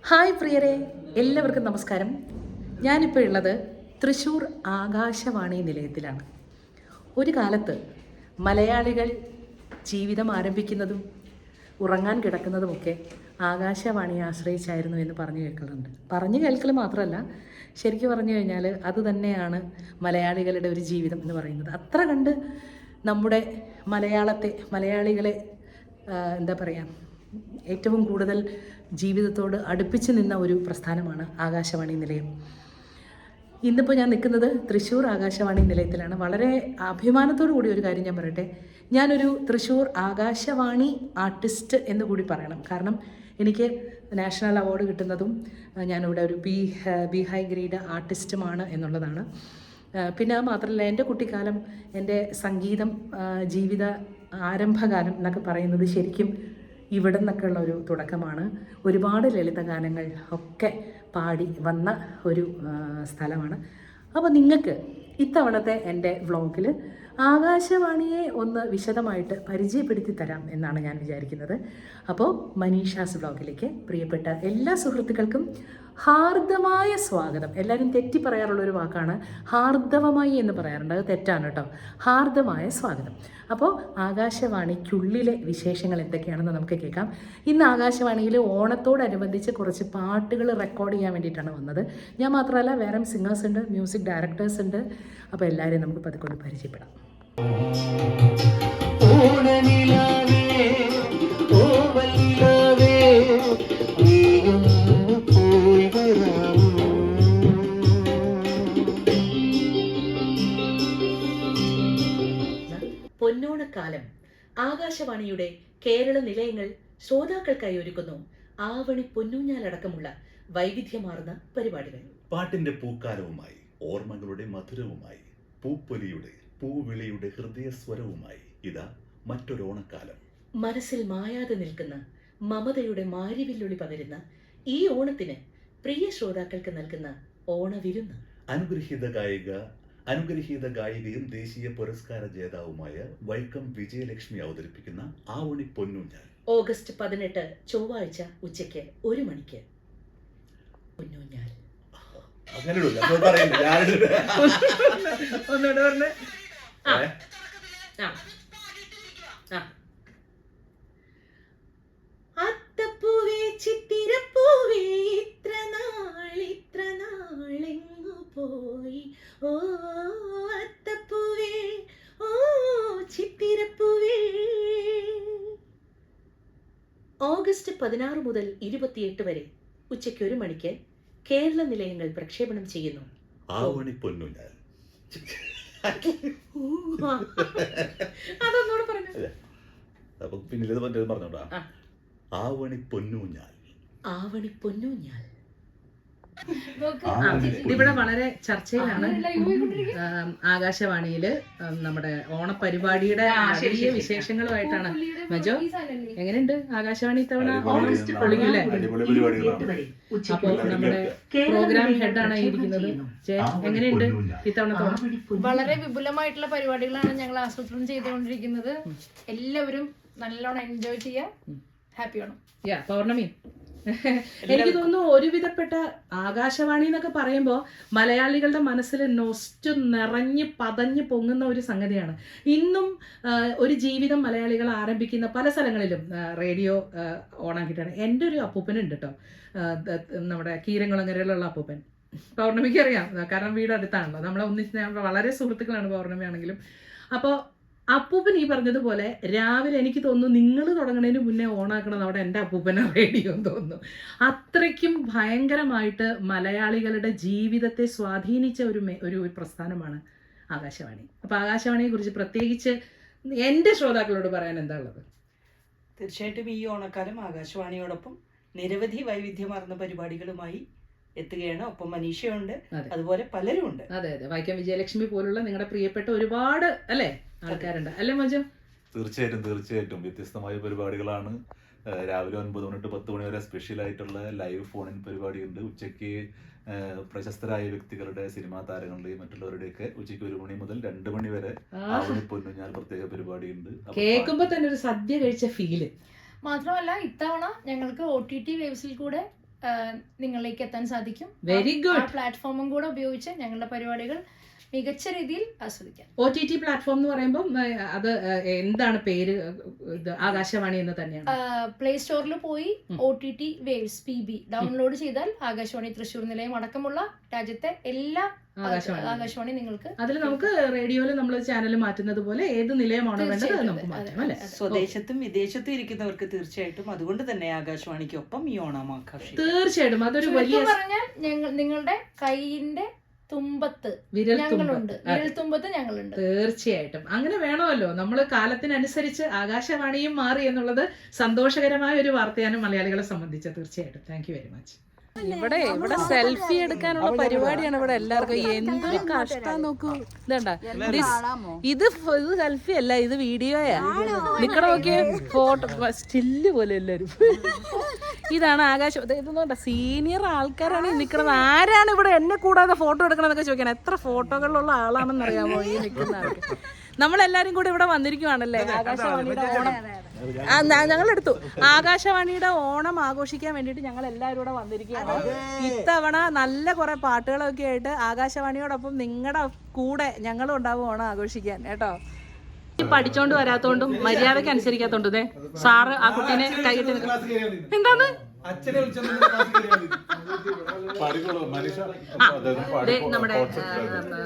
Hi പ്രിയരെ, എല്ലാവർക്കും നമസ്കാരം. ഞാനിപ്പോൾ ഉള്ളത് തൃശ്ശൂർ ആകാശവാണി നിലയത്തിലാണ്. ഒരു കാലത്ത് മലയാളികൾ ജീവിതം ആരംഭിക്കുന്നതും ഉറങ്ങാൻ കിടക്കുന്നതുമൊക്കെ ആകാശവാണിയെ ആശ്രയിച്ചായിരുന്നു എന്ന് പറഞ്ഞു കേൾക്കലുണ്ട്. പറഞ്ഞു കേൾക്കൽ മാത്രമല്ല, ശരിക്കും പറഞ്ഞു കഴിഞ്ഞാൽ അത് തന്നെയാണ് മലയാളികളുടെ ഒരു ജീവിതം എന്ന് പറയുന്നത്. അത്ര കണ്ട് നമ്മുടെ മലയാളികളെ എന്താ പറയുക, ഏറ്റവും കൂടുതൽ ജീവിതത്തോട് അടുപ്പിച്ച് നിന്ന ഒരു പ്രസ്ഥാനമാണ് ആകാശവാണി നിലയം. ഇന്നിപ്പോൾ ഞാൻ നിൽക്കുന്നത് തൃശ്ശൂർ ആകാശവാണി നിലയത്തിലാണ്. വളരെ അഭിമാനത്തോടു കൂടി ഒരു കാര്യം ഞാൻ പറയട്ടെ, ഞാനൊരു തൃശ്ശൂർ ആകാശവാണി ആർട്ടിസ്റ്റ് എന്ന് കൂടി പറയണം. കാരണം എനിക്ക് നാഷണൽ അവാർഡ് കിട്ടുന്നതും ഞാനിവിടെ ഒരു ബി ഹൈ ഗ്രേഡ് ആർട്ടിസ്റ്റുമാണ് എന്നുള്ളതാണ്. പിന്നെ മാത്രമല്ല, എൻ്റെ കുട്ടിക്കാലം, എൻ്റെ സംഗീതം ജീവിത ആരംഭകാലം എന്നൊക്കെ പറയുന്നത് ശരിക്കും ഇവിടെ നിന്നൊക്കെ ഉള്ള ഒരു തുടക്കമാണ്. ഒരുപാട് ലളിതഗാനങ്ങൾ ഒക്കെ പാടി വന്ന ഒരു സ്ഥലമാണ്. അപ്പോൾ നിങ്ങൾക്ക് ഇത്തവണത്തെ എൻ്റെ വ്ളോഗിൽ ആകാശവാണിയെ ഒന്ന് വിശദമായിട്ട് പരിചയപ്പെടുത്തി തരാം എന്നാണ് ഞാൻ വിചാരിക്കുന്നത്. അപ്പോൾ മനീഷാസ് വ്ളോഗിലേക്ക് പ്രിയപ്പെട്ട എല്ലാ സുഹൃത്തുക്കൾക്കും ഹാർദമായ സ്വാഗതം. എല്ലാവരും തെറ്റി പറയാറുള്ളൊരു വാക്കാണ് ഹാർദവമായി എന്ന് പറയാറുണ്ട്, അത് തെറ്റാണ് കേട്ടോ. ഹാർദമായ സ്വാഗതം. അപ്പോൾ ആകാശവാണിക്കുള്ളിലെ വിശേഷങ്ങൾ എന്തൊക്കെയാണെന്ന് നമുക്ക് കേൾക്കാം. ഇന്ന് ആകാശവാണിയിൽ ഓണത്തോടനുബന്ധിച്ച് കുറച്ച് പാട്ടുകൾ റെക്കോർഡ് ചെയ്യാൻ വേണ്ടിയിട്ടാണ് വന്നത്. ഞാൻ മാത്രമല്ല, വേറെ സിംഗേഴ്സ് ഉണ്ട്, മ്യൂസിക് ഡയറക്ടേഴ്സ് ഉണ്ട്. അപ്പോൾ എല്ലാവരെയും നമുക്ക് പതുക്കെ പരിചയപ്പെടാം. പൊന്നോണക്കാലം ആകാശവാണിയുടെ കേരള നിലയങ്ങൾ ശ്രോതാക്കൾക്കായി ഒരുക്കുന്നു ആവണി പൊന്നൂഞ്ഞാലടക്കമുള്ള വൈവിധ്യമാർന്ന പരിപാടികൾ. പാട്ടിന്റെ പൂക്കാലവുമായി, ഓർമ്മകളുടെ മധുരവുമായി, പൂപ്പൊലിയുടെ പൂവിളിയുടെ ഹൃദയസ്വരവുമായി ഇതാ മറ്റൊരു ഓണക്കാലം. മനസ്സിൽ മായാതെ നിൽക്കുന്ന മമതയുടെ മാരിവില്ലുളി പകരുന്ന ഈ ഓണത്തിന് പ്രിയ ശ്രോതാക്കൾക്ക് നൽകുന്ന ഓണവിരുന്ന്. അനുഗ്രഹീത ഗായികയും ദേശീയ പുരസ്കാര ജേതാവുമായ വൈക്കം വിജയലക്ഷ്മി അവതരിപ്പിക്കുന്ന ആവണി പൊന്നൂഞ്ഞാൽ. ഓഗസ്റ്റ് 18 ചൊവ്വാഴ്ച ഉച്ചയ്ക്ക് 1 മണിക്ക്. പൊന്നൂഞ്ഞാൽ. അത്തപ്പൂവേ ചിത്തിരപ്പൂവേ ഇത്ര നാളെങ്ങു പോയി, ഓ അത്തപ്പൂവേ ഓ ചിത്തിരപ്പൂവേ. ഓഗസ്റ്റ് 16 മുതൽ 28 വരെ ഉച്ചയ്ക്ക് 1 മണിക്ക് കേരള നിലയങ്ങൾ പ്രക്ഷേപണം ചെയ്യുന്നു ആവണി പൊന്നൂഞ്ഞാൽ. അതൊന്നൂടെ പറഞ്ഞു. അപ്പൊ പിന്നിലത് പറഞ്ഞോണ്ടാ, ആവണി പൊന്നൂഞ്ഞാൽ. ആവണി പൊന്നൂഞ്ഞാൽ ഇവിടെ വളരെ ചർച്ചയിലാണ്. ആകാശവാണിയില് നമ്മുടെ ഓണപരിപാടിയുടെ വലിയ വിശേഷങ്ങളുമായിട്ടാണ്. മജോ, എങ്ങനെയുണ്ട് ആകാശവാണി ഇത്തവണ ഓണം പൊളിക്കൂലേ? അപ്പൊ നമ്മുടെ പ്രോഗ്രാം ഹെഡാണ് ഇരിക്കുന്നത്. എങ്ങനെയുണ്ട് ഇത്തവണ ഓണം? വളരെ വിപുലമായിട്ടുള്ള പരിപാടികളാണ് ഞങ്ങൾ ആസൂത്രണം ചെയ്തുകൊണ്ടിരിക്കുന്നത്. എല്ലാവരും നല്ലോണം എൻജോയ് ചെയ്യാം. ഹാപ്പി ഓണം. പൗർണമി, എനിക്ക് തോന്നുന്നു ഒരുവിധപ്പെട്ട ആകാശവാണി എന്നൊക്കെ പറയുമ്പോൾ മലയാളികളുടെ മനസ്സിൽ നൊസ്റ്റു നിറഞ്ഞ് പതഞ്ഞ് പൊങ്ങുന്ന ഒരു സംഗതിയാണ്. ഇന്നും ഒരു ജീവിതം മലയാളികൾ ആരംഭിക്കുന്ന പല സ്ഥലങ്ങളിലും റേഡിയോ ഓണാക്കിയിട്ടാണ്. എൻ്റെ ഒരു അപ്പൂപ്പനുണ്ട് കേട്ടോ, നമ്മുടെ കീരംകുളങ്ങരയിലുള്ള അപ്പൂപ്പൻ. പൗർണമിക്ക് അറിയാം, കാരണം വീട് അടുത്താണല്ലോ, നമ്മളെ ഒന്നിച്ച് വളരെ സുഹൃത്തുക്കളാണ് പൗർണമി ആണെങ്കിലും. അപ്പോൾ അപ്പൂപ്പൻ ഈ പറഞ്ഞതുപോലെ രാവിലെ, എനിക്ക് തോന്നുന്നു നിങ്ങൾ തുടങ്ങുന്നതിന് മുന്നേ ഓണാക്കണത് അവിടെ എൻ്റെ അപ്പൂപ്പനെ റേഡിയോ എന്ന് തോന്നുന്നു. അത്രയ്ക്കും ഭയങ്കരമായിട്ട് മലയാളികളുടെ ജീവിതത്തെ സ്വാധീനിച്ച ഒരു പ്രസ്ഥാനമാണ് ആകാശവാണി. അപ്പോൾ ആകാശവാണിയെ കുറിച്ച് പ്രത്യേകിച്ച് എൻ്റെ ശ്രോതാക്കളോട് പറയാൻ എന്താ ഉള്ളത്? തീർച്ചയായിട്ടും ഈ ഓണക്കാലം ആകാശവാണിയോടൊപ്പം നിരവധി വൈവിധ്യമാർന്ന പരിപാടികളുമായി എത്തുകയാണ്. ഒപ്പം മനീഷയുണ്ട്, അതുപോലെ പലരും ഉണ്ട്. അതെ, വൈക്കം വിജയലക്ഷ്മി പോലുള്ള നിങ്ങളുടെ പ്രിയപ്പെട്ട ഒരുപാട് ആൾക്കാരുണ്ട് അല്ലേ മഞ്ജു? തീർച്ചയായിട്ടും വ്യത്യസ്തമായ പരിപാടികളാണ്. രാവിലെ 9 മണി തൊട്ട് 10 മണി വരെ സ്പെഷ്യൽ ആയിട്ടുള്ള ലൈവ് ഫോണിൻ പരിപാടിയുണ്ട്. ഉച്ചയ്ക്ക് പ്രശസ്തരായ വ്യക്തികളുടെ, സിനിമാ താരങ്ങളുടെയും മറ്റുള്ളവരുടെയൊക്കെ ഉച്ചയ്ക്ക് 1 മണി മുതൽ 2 മണി വരെ ആവണി പൊന്നൂഞ്ഞാൽ പ്രത്യേക പരിപാടിയുണ്ട്. കേൾക്കുമ്പോ തന്നെ ഒരു സദ്യ കഴിച്ച ഫീല്. മാത്രമല്ല, ഇത്തവണ ഞങ്ങൾക്ക് OTT വേവ്സിൽ കൂടെ നിങ്ങളിലേക്ക് എത്താൻ സാധിക്കും. വെരി ആ ഗുഡ്. പ്ലാറ്റ്ഫോമും കൂടെ ഉപയോഗിച്ച് ഞങ്ങളുടെ പരിപാടികൾ മികച്ച രീതിയിൽ ആസ്വദിക്കാം. OTT പ്ലാറ്റ്ഫോം എന്ന് പറയുമ്പോൾ അത് എന്താണ് പേര്? ഇത് ആകാശവാണി എന്ന് തന്നെയാണ്. പ്ലേ സ്റ്റോറിൽ പോയി OTT വേവ്സ് PB ഡൗൺലോഡ് ചെയ്താൽ ആകാശവാണി തൃശ്ശൂർ നിലയം അടക്കമുള്ള രാജ്യത്തെ എല്ലാ ആകാശവാണി നിങ്ങൾക്ക് അതിൽ നമുക്ക് റേഡിയോയിൽ നമ്മൾ ചാനൽ മാറ്റുന്നത് പോലെ ഏത് നിലയമാണോ വേണ്ടത് അത് നമുക്ക് മാറ്റാം അല്ലെ. സ്വദേശത്തും വിദേശത്തും ഇരിക്കുന്നവർക്ക് തീർച്ചയായിട്ടും അതുകൊണ്ട് തന്നെ ആകാശവാണിക്കൊപ്പം ഈ ഓണം ആഘോഷിക്കും. തീർച്ചയായിട്ടും അതൊരു വലിയ പറഞ്ഞാൽ നിങ്ങളുടെ കൈയിന്റെ തുമ്പത്ത് ഞങ്ങളുണ്ട്, വിരൽ തുമ്പത്ത് ഞങ്ങളുണ്ട്. തീർച്ചയായിട്ടും അങ്ങനെ വേണമല്ലോ. നമ്മൾ കാലത്തിനനുസരിച്ച് ആകാശവാണിയും മാറി എന്നുള്ളത് സന്തോഷകരമായ ഒരു വാർത്തയാണ് മലയാളികളെ സംബന്ധിച്ച്. തീർച്ചയായിട്ടും താങ്ക് യു വെരി മച്ച്. ഇവിടെ സെൽഫി എടുക്കാനുള്ള പരിപാടിയാണ് ഇവിടെ എല്ലാവർക്കും. എന്തൊരു കഷ്ടം നോക്കൂ. ഇതണ്ട, ഇത് സെൽഫി അല്ല, ഇത് വീഡിയോയാ. നിക്കട നോക്കിയ ഫോട്ടോ സ്റ്റില്ല് പോലെ എല്ലാവരും. ഇതാണ് ആകാശം. ഇതൊന്നും സീനിയർ ആൾക്കാരാണ് ഈ നിക്കണത്. ആരാണ് ഇവിടെ എന്നെ കൂടാതെ ഫോട്ടോ എടുക്കണമെന്നൊക്കെ ചോദിക്കണം. എത്ര ഫോട്ടോകളിലുള്ള ആളാണെന്ന് അറിയാമോ ഈ നിൽക്കുന്ന ആൾക്ക്? നമ്മളെല്ലാരും കൂടെ ഇവിടെ വന്നിരിക്കുവാണല്ലേ ആകാശവാണിയുടെ ഓണം. ഞങ്ങളെടുത്തു ആകാശവാണിയുടെ ഓണം ആഘോഷിക്കാൻ വേണ്ടിയിട്ട് ഞങ്ങൾ എല്ലാവരും കൂടെ വന്നിരിക്കുകയാണ്. ഇത്തവണ നല്ല കുറെ പാട്ടുകളൊക്കെ ആയിട്ട് ആകാശവാണിയോടൊപ്പം നിങ്ങളുടെ കൂടെ ഞങ്ങളും ഉണ്ടാവും ഓണം ആഘോഷിക്കാൻ കേട്ടോ. പഠിച്ചോണ്ട് വരാത്തോണ്ടും മര്യാദക്ക് അനുസരിക്കാത്തോണ്ടേ സാറ് ആ കുട്ടീനെ കൈകിട്ടി എന്താണ് നമ്മുടെ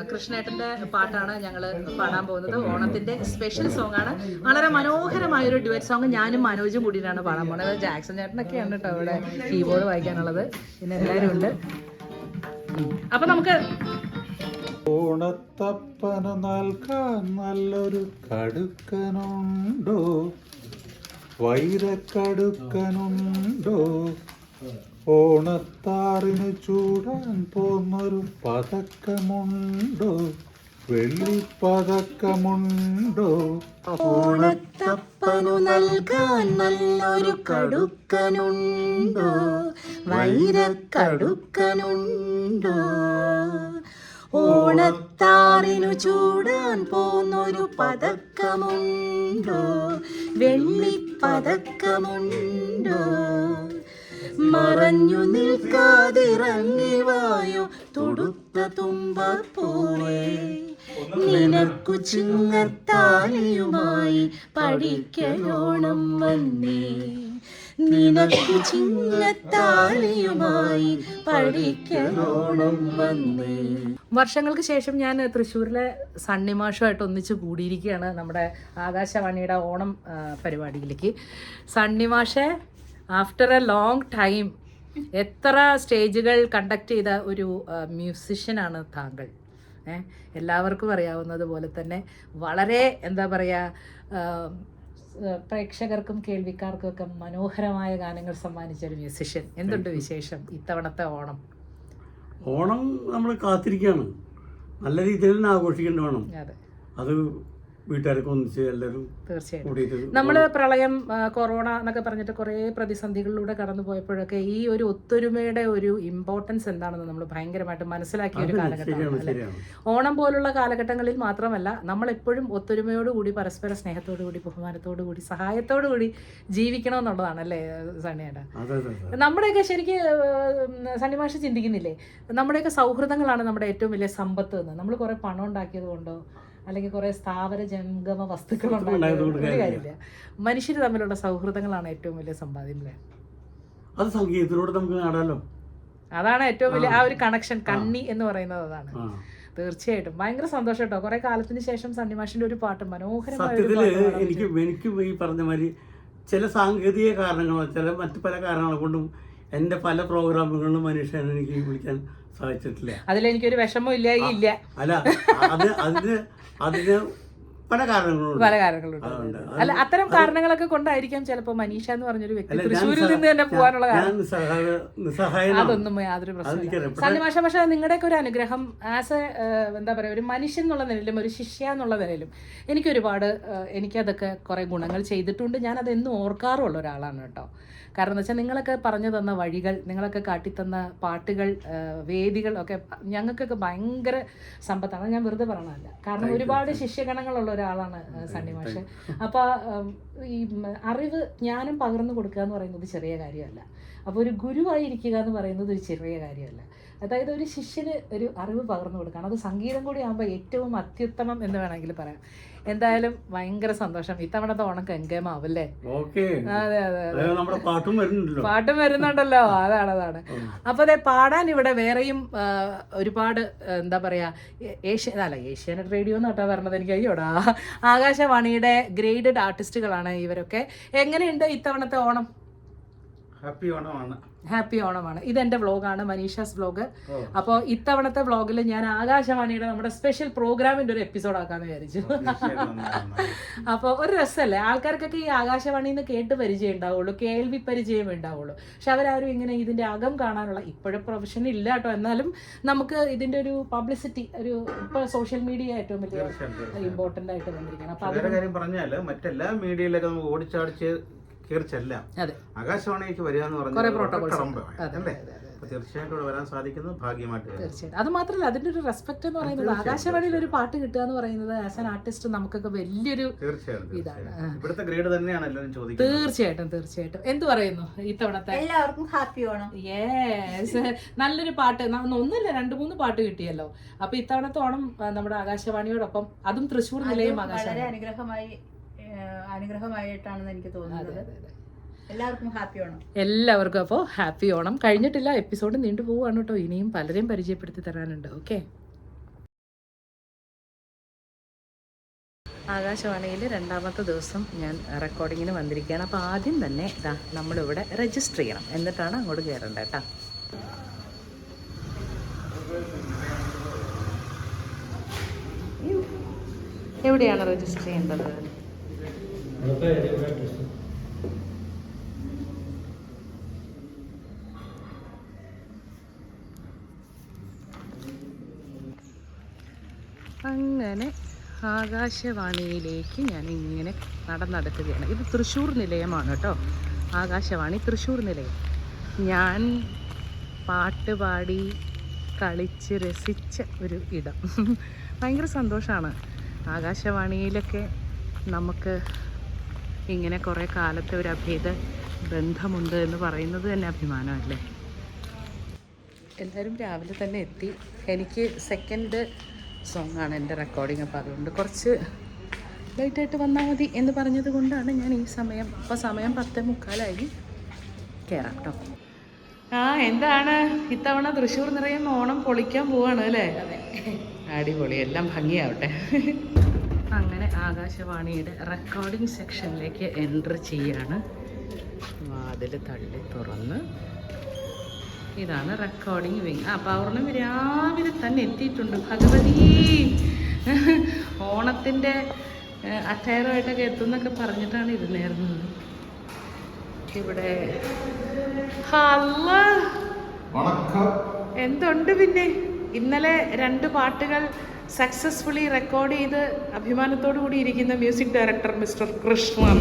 കൃഷ്ണേട്ടന്റെ പാട്ടാണ് ഞങ്ങള് പാടാൻ പോകുന്നത്. ഓണത്തിന്റെ സ്പെഷ്യൽ സോങ് ആണ്. വളരെ മനോഹരമായ ഒരു ഡ്യുവറ്റ് സോങ് ഞാനും മനോജും കൂടിയിട്ടാണ് പാടാൻ പോകുന്നത്. ജാക്സൺ ചേട്ടനൊക്കെയാണ് കേട്ടോ ഇവിടെ കീബോർഡ് വായിക്കാനുള്ളത്. പിന്നെ എല്ലാവരും ഉണ്ട്. അപ്പൊ നമുക്ക് ഓണത്തപ്പന് നൽകാൻ നല്ലൊരു കടുക്കനുണ്ടോ, വൈരക്കടുക്കനുണ്ടോ, ഓണത്താറിന് ചൂടാൻ പോന്നൊരു പതക്കമുണ്ടോ, വെള്ളിപ്പതക്കമുണ്ടോ, ഓണത്തപ്പനു നൽകാൻ നല്ലൊരു കടുക്കനുണ്ടോ, വൈരക്കടുക്കനുണ്ടോ, ഓണത്താറിനു ചൂടാൻ പോന്നൊരു പതക്കമുണ്ടോ, വെള്ളിപ്പതക്കമുണ്ടോ, മറഞ്ഞു നിൽക്കാതിറങ്ങിവായോ തുടുത്ത തുമ്പപ്പൂവേ, നിനക്കു ചിങ്ങത്താലിയുമായി പഠിക്കലോണം വന്നേ, നിനക്കു ചിങ്ങത്താലിയുമായി പഠിക്കലോണം വന്നേ. വർഷങ്ങൾക്ക് ശേഷം ഞാൻ തൃശ്ശൂരിലെ സണ്ണിമാഷുമായിട്ട് ഒന്നിച്ച് കൂടിയിരിക്കുകയാണ് നമ്മുടെ ആകാശവാണിയുടെ ഓണം പരിപാടിയിലേക്ക്. സണ്ണിമാഷെ ആഫ്റ്റർ എ ലോങ് ടൈം എത്ര സ്റ്റേജുകൾ കണ്ടക്ട് ചെയ്ത ഒരു മ്യൂസിഷ്യനാണ് താങ്കൾ. എല്ലാവർക്കും അറിയാവുന്നത് പോലെ തന്നെ വളരെ എന്താ പറയുക, പ്രേക്ഷകർക്കും കേൾവിക്കാർക്കും ഒക്കെ മനോഹരമായ ഗാനങ്ങൾ സമ്മാനിച്ച ഒരു മ്യൂസിഷ്യൻ. എന്തുണ്ട് വിശേഷം ഇത്തവണത്തെ ഓണം? ഓണം നമ്മൾ കാത്തിരിക്കുകയാണ്. നല്ല രീതിയിൽ തന്നെ ആഘോഷിക്കേണ്ടി വേണം. അതെ, അത് വീട്ടുകാരൊക്കെ ഒന്നിച്ച് എല്ലാവരും തീർച്ചയായിട്ടും. നമ്മൾ പ്രളയം, കൊറോണ എന്നൊക്കെ പറഞ്ഞിട്ട് കുറേ പ്രതിസന്ധികളിലൂടെ കടന്നു പോയപ്പോഴൊക്കെ ഈ ഒരു ഒത്തൊരുമയുടെ ഒരു ഇമ്പോർട്ടൻസ് എന്താണെന്ന് നമ്മൾ ഭയങ്കരമായിട്ട് മനസ്സിലാക്കിയ ഒരു കാലഘട്ടമാണ്. ഓണം പോലുള്ള കാലഘട്ടങ്ങളിൽ മാത്രമല്ല, നമ്മളെപ്പോഴും ഒത്തൊരുമയോടുകൂടി, പരസ്പര സ്നേഹത്തോടുകൂടി, ബഹുമാനത്തോടു കൂടി, സഹായത്തോടു കൂടി ജീവിക്കണമെന്നുള്ളതാണ് അല്ലേ സണ്ണിയേട്ടാ? നമ്മുടെയൊക്കെ ശരിക്ക് സണ്ണിമാഷ് ചിന്തിക്കുന്നില്ലേ, നമ്മുടെയൊക്കെ സൗഹൃദങ്ങളാണ് നമ്മുടെ ഏറ്റവും വലിയ സമ്പത്ത് എന്ന്. നമ്മൾ കുറേ പണം ഉണ്ടാക്കിയത് കൊണ്ടോ അല്ലെങ്കിൽ കുറെ സ്ഥാവര ജംഗമ വസ്തുക്കൾ ഉണ്ടാകുന്ന കാര്യമില്ല. മനുഷ്യർ തമ്മിലുള്ള സൗഹൃദങ്ങളാണ് ഏറ്റവും വലിയ സമ്പാദ്യം അല്ലേ? അത് സംഗീതത്തിലൂടെ നമുക്ക് നേടാലോ. അതാണ് ഏറ്റവും വലിയ ആ ഒരു കണക്ഷൻ. കണ്ണി എന്ന് പറയുന്നത് അതാണ്. തീർച്ചയായിട്ടും ഭയങ്കര സന്തോഷം കേട്ടോ. കുറെ കാലത്തിന് ശേഷം സണ്ണിമാഷിന്റെ ഒരു പാട്ട് മനോഹരമായ എനിക്ക് ഈ പറഞ്ഞ മാതിരി ചില സാങ്കേതിക കാരണങ്ങളോ ചില മറ്റു പല കാരണങ്ങളെ കൊണ്ടും എൻ്റെ പല പ്രോഗ്രാമുകളിലും മനുഷ്യനെ എനിക്ക് വിളിക്കാൻ സാധിച്ചിട്ടില്ല. അതിലെനിക്കൊരു വിഷമം ഇല്ല. അല്ല, അതിന് പല കാരണങ്ങളുണ്ട്. അല്ല, അത്തരം കാരണങ്ങളൊക്കെ കൊണ്ടായിരിക്കാം ചിലപ്പോ മനീഷ എന്ന് പറഞ്ഞൊരു വ്യക്തി തൃശ്ശൂരിൽ നിന്ന് തന്നെ പോകാനുള്ള കാരണം. അതൊന്നും യാതൊരു പ്രശ്നമില്ല സണ്ണിമാഷ. പക്ഷെ നിങ്ങളുടെയൊക്കെ ഒരു അനുഗ്രഹം ആസ് എ എന്താ പറയുക, ഒരു മനുഷ്യൻ എന്നുള്ള നിലയിലും ഒരു ശിഷ്യ എന്നുള്ള നിലയിലും എനിക്കതൊക്കെ കുറെ ഗുണങ്ങൾ ചെയ്തിട്ടുണ്ട്. ഞാനത് എന്നും ഓർക്കാറുള്ള ഒരാളാണ് കേട്ടോ. കാരണം എന്ന് വെച്ചാൽ നിങ്ങളൊക്കെ പറഞ്ഞു തന്ന വഴികൾ, നിങ്ങളൊക്കെ കാട്ടിത്തന്ന പാട്ടുകൾ, വേദികൾ ഒക്കെ ഞങ്ങൾക്കൊക്കെ ഭയങ്കര സമ്പത്താണ്. ഞാൻ വെറുതെ പറയണതല്ല, കാരണം ഒരുപാട് ശിഷ്യഗണങ്ങളുള്ള ഒരാളാണ് സണ്ണിമാഷ്. അപ്പോൾ ഈ അറിവ് ജ്ഞാനം പകർന്നു കൊടുക്കുക എന്ന് പറയുന്നത് ചെറിയ കാര്യമല്ല. അപ്പോൾ ഒരു ഗുരുവായിരിക്കുക എന്ന് പറയുന്നത് ഒരു ചെറിയ കാര്യമല്ല. അതായത് ഒരു ശിഷ്യന് ഒരു അറിവ് പകർന്നു കൊടുക്കണം. അത് സംഗീതം കൂടി ആകുമ്പോൾ ഏറ്റവും അത്യുത്തമം എന്ന് വേണമെങ്കിൽ പറയാം. എന്തായാലും ഭയങ്കര സന്തോഷം. ഇത്തവണത്തെ ഓണം കെങ്കേമാവല്ലേ? ഓക്കെ, അതെ അതെ അതെ, നമ്മുടെ പാട്ടും വരുന്നുണ്ടല്ലോ. പാട്ടും വരുന്നുണ്ടല്ലോ. അതാണ്. അപ്പോൾ അതെ, പാടാൻ ഇവിടെ വേറെയും ഒരുപാട് എന്താ പറയുക, ഏഷ്യാനെറ്റ് റേഡിയോ എന്ന് കേട്ടോ പറഞ്ഞത്, എനിക്ക് അയ്യോടാ, ആകാശവാണിയുടെ ഗ്രേഡഡ് ആർട്ടിസ്റ്റുകളാണ് ഇവരൊക്കെ. എങ്ങനെയുണ്ട് ഇത്തവണത്തെ ഓണം? ഹാപ്പി ഓണമാണ്. ഇതെൻ്റെ വ്ളോഗാണ്, മനീഷാസ് വ്ളോഗ്. അപ്പോൾ ഇത്തവണത്തെ വ്ളോഗിൽ ഞാൻ ആകാശവാണിയുടെ നമ്മുടെ സ്പെഷ്യൽ പ്രോഗ്രാമിൻ്റെ ഒരു എപ്പിസോഡ് ആക്കാമെന്ന് വിചാരിച്ചു. അപ്പോൾ ഒരു രസമല്ലേ, ആൾക്കാർക്കൊക്കെ ഈ ആകാശവാണിയിൽ നിന്ന് കേട്ട് പരിചയം ഉണ്ടാവുള്ളൂ, കേൾവി പരിചയം ഉണ്ടാവുള്ളൂ. പക്ഷെ അവരാരും ഇങ്ങനെ ഇതിൻ്റെ അകം കാണാനുള്ള ഇപ്പോഴും പ്രൊഫഷൻ ഇല്ല കേട്ടോ. എന്നാലും നമുക്ക് ഇതിൻ്റെ ഒരു പബ്ലിസിറ്റി, ഒരു ഇപ്പോൾ സോഷ്യൽ മീഡിയ ഏറ്റവും വലിയ ഇമ്പോർട്ടൻ്റ് ആയിട്ട് വന്നിരിക്കണം. അപ്പോൾ വേറെ കാര്യം പറഞ്ഞാൽ മറ്റെല്ലാ മീഡിയയിലൊക്കെ നമുക്ക് ഓടിച്ചാടിച്ച് തീർച്ചയല്ല, ആകാശവാണിക്ക് വരിക എന്ന് പറഞ്ഞാൽ തീർച്ചയായിട്ടും ഇവിടെ വരാൻ സാധിക്കുന്നത് ഭാഗ്യമായിട്ട്. തീർച്ചയായിട്ടും. അത് മാത്രമല്ല, അതിന്റെ ഒരു റെസ്പെക്ട് എന്ന് പറയുന്നത്, ആകാശവാണിയിൽ ഒരു പാട്ട് കിട്ടുക എന്ന് പറയുന്നത് ആസ് ആൻ ആർട്ടിസ്റ്റ് നമുക്കൊക്കെ വലിയൊരു ഇതാണ്. ഇവിടുത്തെ ഗ്രേഡ് തന്നെയാണ് എല്ലാവരും ചോദിക്കുന്നത്. തീർച്ചയായിട്ടും. എന്ത് പറയുന്നു ഇത്തവണത്തെ? എല്ലാവർക്കും ഹാപ്പി ഓണം. യെസ്, നല്ലൊരു പാട്ട്, ഒന്നല്ല 2-3 പാട്ട് കിട്ടിയല്ലോ. അപ്പൊ ഇത്തവണത്തെ ഓണം നമ്മുടെ ആകാശവാണിയോടൊപ്പം, അതും തൃശ്ശൂർ നിലയം വളരെ അനുഗ്രഹമായിട്ടാണെന്ന് എനിക്ക് തോന്നുന്നത്. എല്ലാവർക്കും ഹാപ്പി ഓണം. എല്ലാവർക്കും അപ്പോൾ ഹാപ്പി ഓണം. കഴിഞ്ഞിട്ടില്ല, എപ്പിസോഡ് നീണ്ടു പോവുകയാണ് കേട്ടോ. ഇനിയും പലരെയും പരിചയപ്പെടുത്തി തരാനുണ്ട്. ഓക്കെ, ആകാശവാണിയിൽ 2ാമത്തെ ദിവസം ഞാൻ റെക്കോർഡിങ്ങിന് വന്നിരിക്കുകയാണ്. അപ്പോൾ ആദ്യം തന്നെ നമ്മളിവിടെ രജിസ്റ്റർ ചെയ്യണം, എന്നിട്ടാണ് അങ്ങോട്ട് കയറേണ്ടത് കേട്ടോ. എവിടെയാണ് രജിസ്റ്റർ ചെയ്യേണ്ടത്? അങ്ങനെ ആകാശവാണിയിലേക്ക് ഞാൻ ഇങ്ങനെ നടന്നെടുക്കുകയാണ്. ഇത് തൃശ്ശൂർ നിലയമാണ് കേട്ടോ, ആകാശവാണി തൃശ്ശൂർ നിലയം. ഞാൻ പാട്ട് പാടി കളിച്ച് രസിച്ച ഒരു ഇടം. ഭയങ്കര സന്തോഷമാണ്. ആകാശവാണിയിലൊക്കെ നമുക്ക് ഇങ്ങനെ കുറേ കാലത്തെ ഒരു അഭേദ ബന്ധമുണ്ട് എന്ന് പറയുന്നത് തന്നെ അഭിമാനമല്ലേ. എല്ലാവരും രാവിലെ തന്നെ എത്തി. എനിക്ക് സെക്കൻഡ് സോങ്ങാണ് എൻ്റെ റെക്കോർഡിങ്. അപ്പോൾ അതുകൊണ്ട് കുറച്ച് ലേറ്റായിട്ട് വന്നാൽ മതി എന്ന് പറഞ്ഞത് കൊണ്ടാണ് ഞാൻ ഈ സമയം, ഇപ്പോൾ സമയം 10:45 കയറാം കേട്ടോ. എന്താണ് ഇത്തവണ തൃശ്ശൂർ നിറയും ഓണം പൊളിക്കാൻ പോവാണ് അല്ലേ? അടിപൊളി, എല്ലാം ഭംഗിയാവട്ടെ. അങ്ങനെ ആകാശവാണിയുടെ റെക്കോർഡിംഗ് സെക്ഷനിലേക്ക് എൻട്രി ചെയ്യാണ്. വാതിൽ തള്ളി തുറന്ന് ഇതാണ് റെക്കോർഡിംഗ് വിങ്. പൗർണമി രാവിലെ തന്നെ എത്തിയിട്ടുണ്ട്. ഭഗവതി, ഓണത്തിൻ്റെ അറ്റയറുമായിട്ടൊക്കെ എത്തുന്നൊക്കെ പറഞ്ഞിട്ടാണ് ഇരുന്നായിരുന്നത്. ഇവിടെ എന്തുണ്ട് പിന്നെ? ഇന്നലെ 2 പാട്ടുകൾ സക്സസ്ഫുള്ളി റെക്കോർഡ് ചെയ്ത് അഭിമാനത്തോടു കൂടി ഇരിക്കുന്ന music director mister Krishnan.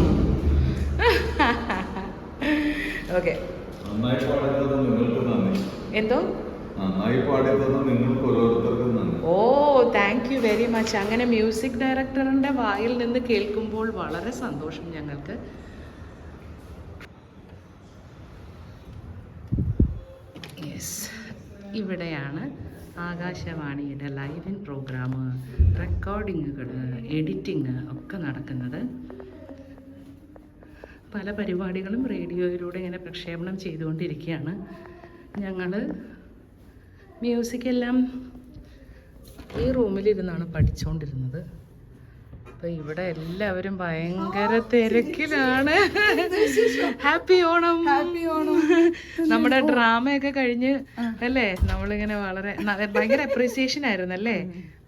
Okay, എന്തോ ഓ താങ്ക് യു വെരി മച്ച്. അങ്ങനെ മ്യൂസിക് ഡയറക്ടറിൻ്റെ വായിൽ നിന്ന് കേൾക്കുമ്പോൾ വളരെ സന്തോഷം ഞങ്ങൾക്ക്. യെസ്, ഇവിടെയാണ് ആകാശവാണിയുടെ ലൈവ് പ്രോഗ്രാം, റെക്കോർഡിങ്ങുകൾ, എഡിറ്റിങ് ഒക്കെ നടക്കുന്നത്. പല പരിപാടികളും റേഡിയോയിലൂടെ ഇങ്ങനെ പ്രക്ഷേപണം ചെയ്തുകൊണ്ടിരിക്കുകയാണ്. ഞങ്ങൾ മ്യൂസിക്കെല്ലാം ഈ റൂമിലിരുന്നാണ് പഠിച്ചുകൊണ്ടിരുന്നത്. അപ്പോൾ ഇവിടെ എല്ലാവരും ഭയങ്കര തിരക്കിലാണ്. Happy Onam, happy Onam. നമ്മുടെ ഡ്രാമയൊക്കെ കഴിഞ്ഞ് അല്ലേ, നമ്മളിങ്ങനെ വളരെ ഭയങ്കര അപ്രീസിയേഷൻ ആയിരുന്നു അല്ലേ?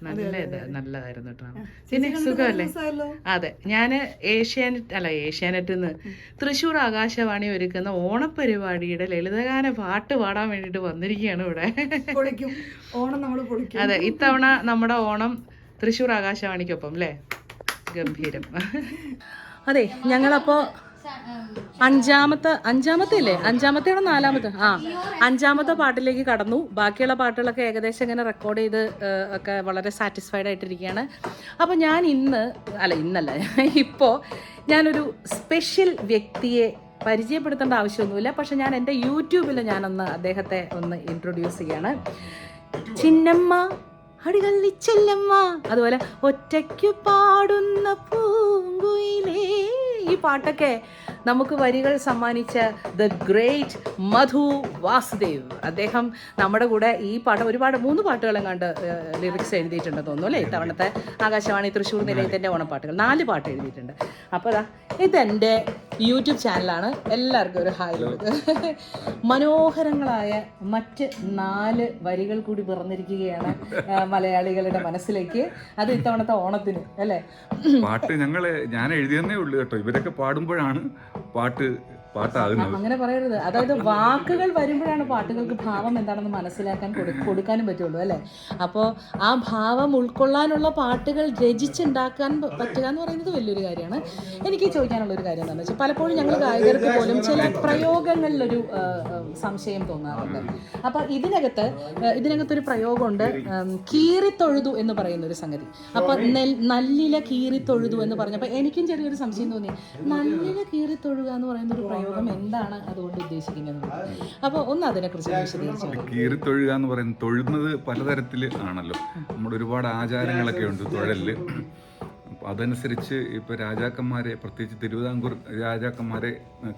നല്ലതായിരുന്നു ഡ്രാമ. പിന്നെ സുഖമല്ലേ? അതെ, ഞാൻ ഏഷ്യാനെറ്റിൽ നിന്ന് തൃശ്ശൂർ ആകാശവാണി ഒരുക്കുന്ന ഓണപ്പരിപാടിയുടെ ലളിതഗാന പാട്ട് പാടാൻ വേണ്ടിയിട്ട് വന്നിരിക്കുകയാണ് ഇവിടെ. അതെ, ഇത്തവണ നമ്മുടെ ഓണം തൃശ്ശൂർ ആകാശവാണിക്കൊപ്പം അല്ലേ? ഗംഭീരം. അതെ, ഞങ്ങളപ്പോൾ അഞ്ചാമത്തെയാണോ 4ാമത്തെ? അഞ്ചാമത്തെ പാട്ടിലേക്ക് കടന്നു. ബാക്കിയുള്ള പാട്ടുകളൊക്കെ ഏകദേശം ഇങ്ങനെ റെക്കോർഡ് ചെയ്ത് ഒക്കെ വളരെ സാറ്റിസ്ഫൈഡ് ആയിട്ടിരിക്കുകയാണ്. അപ്പോൾ ഞാൻ ഇപ്പോൾ ഞാനൊരു സ്പെഷ്യൽ വ്യക്തിയെ പരിചയപ്പെടുത്തേണ്ട ആവശ്യമൊന്നുമില്ല. പക്ഷെ ഞാൻ എൻ്റെ യൂട്യൂബിൽ ഞാനൊന്ന് അദ്ദേഹത്തെ ഒന്ന് ഇൻട്രൊഡ്യൂസ് ചെയ്യാണ്. ചിന്നമ്മ അടികള്ളി ചെല്ലമ്മ, അതുപോലെ ഒറ്റയ്ക്കു പാടുന്ന പൂങ്കുയിലേ, ഈ പാട്ടൊക്കെ നമുക്ക് വരികൾ സമ്മാനിച്ച ദ ഗ്രേറ്റ് മധു വാസുദേവ്. അദ്ദേഹം നമ്മുടെ കൂടെ ഈ പാട്ട് ഒരുപാട് 3 പാട്ടുകളും കണ്ട് ലിറിക്സ് എഴുതിയിട്ടുണ്ടെന്ന് തോന്നുന്നു അല്ലേ? ഇത്തവണത്തെ ആകാശവാണി തൃശ്ശൂർ നിലയത്തിൻ്റെ ഓണപ്പാട്ടുകൾ 4 പാട്ട് എഴുതിയിട്ടുണ്ട്. അപ്പോൾ ഇതെൻ്റെ യൂട്യൂബ് ചാനലാണ്. എല്ലാവർക്കും ഒരു ഹായ് കൊടുക്കുക. മനോഹരങ്ങളായ മറ്റ് 4 വരികൾ കൂടി പിറന്നിരിക്കുകയാണ് മലയാളികളുടെ മനസ്സിലേക്ക്. അത് ഇത്തവണത്തെ ഓണത്തിന് അല്ലേ? പാട്ട് ഞാൻ എഴുതിയെന്നേ ഉള്ളൂ കേട്ടോ. ഇവരൊക്കെ പാടുമ്പോഴാണ് പാട്ടാകുന്നത്. അങ്ങനെ പറയരുത്. അതായത് വാക്കുകൾ വരുമ്പോഴാണ് പാട്ടുകൾക്ക് ഭാവം എന്താണെന്ന് മനസ്സിലാക്കാൻ കൊടുക്കാനും പറ്റുള്ളൂ അല്ലേ? അപ്പോൾ ആ ഭാവം ഉൾക്കൊള്ളാനുള്ള പാട്ടുകൾ രചിച്ചുണ്ടാക്കാൻ പറ്റുക എന്ന് പറയുന്നത് വലിയൊരു കാര്യമാണ്. എനിക്ക് ചോദിക്കാനുള്ളൊരു കാര്യം എന്താണെന്ന് വെച്ചാൽ, പലപ്പോഴും ഞങ്ങൾ ഗായകർക്ക് പോലും ചില പ്രയോഗങ്ങളിലൊരു സംശയം തോന്നാറുണ്ട്. അപ്പോൾ ഇതിനകത്തൊരു പ്രയോഗമുണ്ട്, കീറിത്തൊഴുതു എന്ന് പറയുന്ന ഒരു സംഗതി. അപ്പോൾ നല്ലില കീറിത്തൊഴുതു എന്ന് പറഞ്ഞപ്പോൾ എനിക്കും ചെറിയൊരു സംശയം തോന്നി. നല്ലില കീറിത്തൊഴുക എന്ന് പറയുന്ന ഒരു പ്രയോഗം എന്താണ് അതുകൊണ്ട് ഉദ്ദേശിക്കുന്നത്? അപ്പോൾ ഒന്ന് അതിനെക്കുറിച്ച് വിശദീകരിച്ചു. കീറിത്തൊഴുക എന്ന് പറയുന്നത്, തൊഴുന്നത് പലതരത്തിൽ ആണല്ലോ. നമ്മുടെ ഒരുപാട് ആചാരങ്ങളൊക്കെ ഉണ്ട് തൊഴലില്. അപ്പം അതനുസരിച്ച് ഇപ്പോൾ രാജാക്കന്മാരെ, പ്രത്യേകിച്ച് തിരുവിതാംകൂർ രാജാക്കന്മാരെ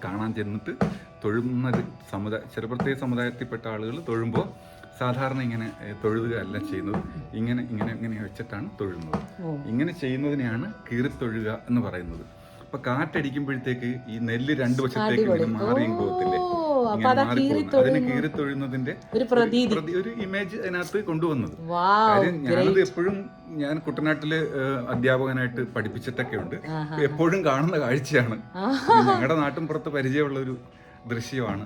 കാണാൻ ചെന്നിട്ട് തൊഴുന്ന ചില പ്രത്യേക സമുദായത്തിൽപ്പെട്ട ആളുകൾ തൊഴുമ്പോൾ സാധാരണ ഇങ്ങനെ തൊഴുക അല്ല ചെയ്യുന്നത്, ഇങ്ങനെ വെച്ചിട്ടാണ് തൊഴുന്നത്. ഇങ്ങനെ ചെയ്യുന്നതിനെയാണ് കീറിത്തൊഴുക എന്ന് പറയുന്നത്. അപ്പൊ കാറ്റടിക്കുമ്പോഴത്തേക്ക് ഈ നെല്ല് 2 വശത്തേക്ക് ഇങ്ങനെ മാറിയും പോകത്തില്ലേ, അതിന് കീറിത്തൊഴുന്നതിന്റെ ഒരു ഇമേജ് അതിനകത്ത് കൊണ്ടുവന്നത്. കാര്യം ഞാനത് എപ്പോഴും, ഞാൻ കുട്ടനാട്ടില് അധ്യാപകനായിട്ട് പഠിപ്പിച്ചിട്ടൊക്കെ ഉണ്ട്, എപ്പോഴും കാണുന്ന കാഴ്ചയാണ്. ഞങ്ങളുടെ നാട്ടും പുറത്ത് പരിചയമുള്ള ഒരു ദൃശ്യമാണ്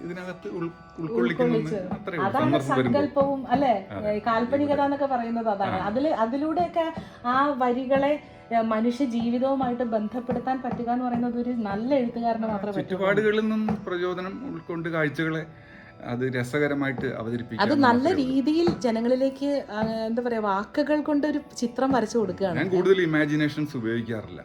ഇതിനകത്ത് ഉൾക്കൊള്ളിക്കുന്നത്. അതാണ് സങ്കല്പവും അല്ലെ, കാൽപ്പനികത എന്നൊക്കെ പറയുന്നത് അതാണ്. അതിലൂടെയൊക്കെ ആ വരികളെ മനുഷ്യ ജീവിതവുമായിട്ട് ബന്ധപ്പെടുത്താൻ പറ്റുക എന്ന് പറയുന്നത് ഒരു നല്ല എഴുത്തുകാരന് മാത്രമേ പറ്റൂ. ചുറ്റുപാടുകളിൽ നിന്നും പ്രചോദനം ഉൾക്കൊണ്ട് കാഴ്ചകളെ അത് രസകരമായിട്ട് അവതരിപ്പിക്കുക, അത് നല്ല രീതിയിൽ ജനങ്ങളിലേക്ക് എന്താ പറയാ, വാക്കുകൾ കൊണ്ട് ഒരു ചിത്രം വരച്ചു കൊടുക്കുകയാണ്. ഞാൻ കൂടുതൽ ഇമാജിനേഷൻസ് ഉപയോഗിക്കാറില്ല,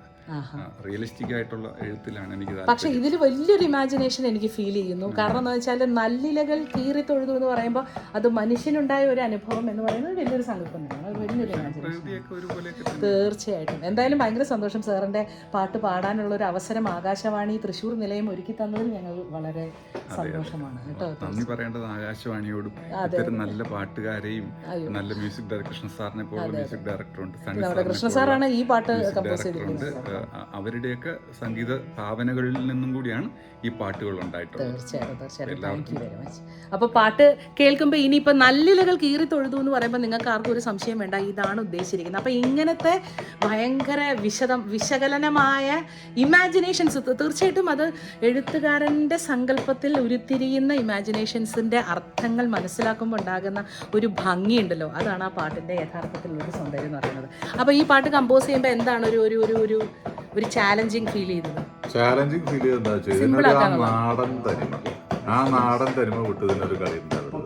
റിയലിസ്റ്റിക് ആയിട്ടുള്ള എഴുത്തിലാണ് എനിക്ക്. പക്ഷെ ഇതിൽ വലിയൊരു ഇമാജിനേഷൻ എനിക്ക് ഫീൽ ചെയ്യുന്നു. കാരണം എന്താ വെച്ചാൽ നല്ലിലകൾ കീറിത്തൊഴുതു എന്ന് പറയുമ്പോൾ അത് മനുഷ്യനുണ്ടായ ഒരു അനുഭവം എന്ന് പറയുന്നത് വലിയൊരു സങ്കല്പം തന്നെയാണ്, വലിയൊരു ഇമാജിനേഷൻ. തീർച്ചയായിട്ടും. എന്തായാലും ഭയങ്കര സന്തോഷം സാറിൻ്റെ പാട്ട് പാടാനുള്ള ഒരു അവസരം ആകാശവാണി തൃശ്ശൂർ നിലയം ഒരുക്കി തന്നതിൽ ഞങ്ങൾ വളരെ സന്തോഷമാണ് കേട്ടോ. നന്ദി പറയേണ്ടത് ആകാശവാണിയോടും. ഇത്തരം നല്ല പാട്ടുകാരെയും നല്ല മ്യൂസിക് ഡയറക്ടർ കൃഷ്ണ സാറിനെ പോലുള്ള മ്യൂസിക് ഡയറക്ടറുണ്ട്, കൃഷ്ണ സാറാണ് ഈ പാട്ട് കമ്പോസ് ചെയ്തിരിക്കുന്നത്. അവരുടെയൊക്കെ സംഗീത ഭാവനകളിൽ നിന്നും കൂടിയാണ് ഈ പാട്ടുകൾ ഉണ്ടായിട്ടുള്ളത്. തീർച്ചയായിട്ടും. Thank you very much. അപ്പോൾ പാട്ട് കേൾക്കുമ്പോൾ ഇനിയിപ്പോൾ നല്ലിലകൾ കീറിത്തൊഴുതു എന്ന് പറയുമ്പോൾ നിങ്ങൾക്ക് ആർക്കും ഒരു സംശയം വേണ്ട, ഇതാണ് ഉദ്ദേശിച്ചിരിക്കുന്നത്. അപ്പോൾ ഇങ്ങനത്തെ ഭയങ്കര വിശകലനമായ ഇമാജിനേഷൻസ്, തീർച്ചയായിട്ടും അത് എഴുത്തുകാരൻ്റെ സങ്കല്പത്തിൽ ഉരുത്തിരിയുന്ന ഇമാജിനേഷൻസിൻ്റെ അർത്ഥങ്ങൾ മനസ്സിലാക്കുമ്പോൾ ഉണ്ടാകുന്ന ഒരു ഭംഗിയുണ്ടല്ലോ, അതാണ് ആ പാട്ടിൻ്റെ യഥാർത്ഥത്തിലുള്ളൊരു സൗന്ദര്യം എന്ന് പറയുന്നത്. അപ്പോൾ ഈ പാട്ട് കമ്പോസ് ചെയ്യുമ്പോൾ എന്താണ് ഒരു ചാലഞ്ചിങ് ഫീൽ ചെയ്തത്? ചാലഞ്ചിങ് ഫീൽ ചെയ്തെന്താ വെച്ചാൽ ആ നാടൻ തനിമ വിട്ട് ഇതിനൊരു കളി ഉണ്ടായിരുന്നു.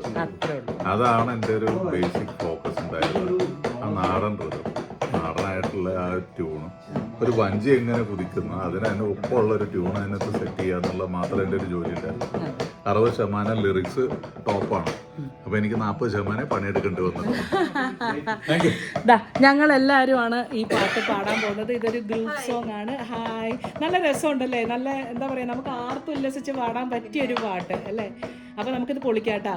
അതാണ് എൻ്റെ ഒരു ബേസിക് ഫോക്കസ് ഉണ്ടായിരുന്നത്. ആ നാടൻ റൃതം, നാടനായിട്ടുള്ള ആ ട്യൂണും ഒരു വഞ്ചി എങ്ങനെ കുതിക്കുന്ന അതിന് ഒപ്പമുള്ള ഒരു ട്യൂൺ അതിനകത്ത് സെറ്റ് ചെയ്യുക എന്നുള്ളത് മാത്രമേ എൻ്റെ ഒരു ജോലി ഉണ്ടായിരുന്നു. 60% ലിറിക്സ് ടോപ്പാണ്. അപ്പൊ എനിക്ക് 40% പണിയെടുക്കേണ്ടി വന്നത്. ഞങ്ങളെല്ലാവരുമാണ് ഈ പാട്ട് പാടാൻ പോകുന്നത്. ഇതൊരു ഗ്രൂപ്പ് സോങ് ആണ്. ഹായ്, നല്ല രസമുണ്ടല്ലേ, നല്ല എന്താ പറയാ, നമുക്ക് ആർത്തും ഉല്ലസിച്ച് പാടാൻ പറ്റിയൊരു പാട്ട് അല്ലേ? അപ്പൊ നമുക്കിത് പൊളിക്കാട്ടാ.